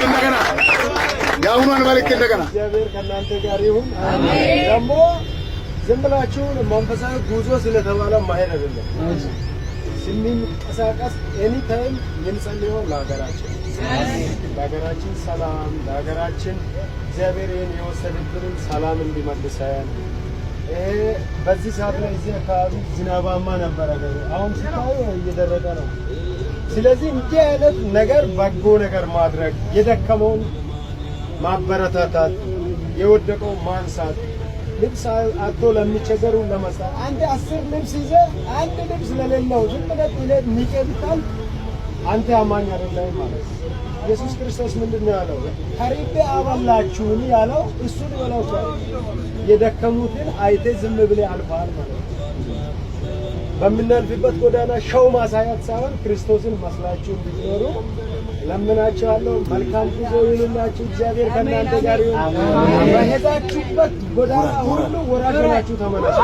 እንደገና ያውኗን መልእክት እንደገና እግዚአብሔር ከእናንተ ጋር ይሁን። አሜን። ደግሞ ዝም ብላችሁ መንፈሳዊ ጉዞ ስለተባለ ማሄድ አይደለም። ስንንቀሳቀስ ኤኒ ታይም የምንጸልየው ለሀገራችን ሰላም፣ ለሀገራችን እግዚአብሔር ይህን የወሰደብንን ሰላም እንዲመልሰን። በዚህ ሰዓት ላይ እዚህ አካባቢ ዝናባማ ነበረ፣ አሁን ሲታዩ እየደረቀ ነው። ስለዚህ እንዲህ አይነት ነገር በጎ ነገር ማድረግ፣ የደከመውን ማበረታታት፣ የወደቀው ማንሳት፣ ልብስ አጥቶ ለሚቸገሩ ለመስጠት። አንድ 10 ልብስ ይዘህ አንድ ልብስ ለሌለው ዝም ብለህ ንቄ ብታል አንተ አማኝ አይደለም ማለት ነው። ኢየሱስ ክርስቶስ ምንድነው ያለው? ተርቤ አበላችሁኝ ያለው እሱን ይበላው። የደከሙትን አይተ ዝም ብለህ አልፈሃል ማለት ነው። በምናልፍበት ጎዳና ሸው ማሳያት ሳይሆን ክርስቶስን መስላችሁ እንድትኖሩ ለምናችኋለሁ። መልካም ጉዞ ይሁንላችሁ። እግዚአብሔር ከእናንተ ጋር ይሁን። በሄዳችሁበት ጎዳና ሁሉ ወራጅ ሆናችሁ ተመለሱ።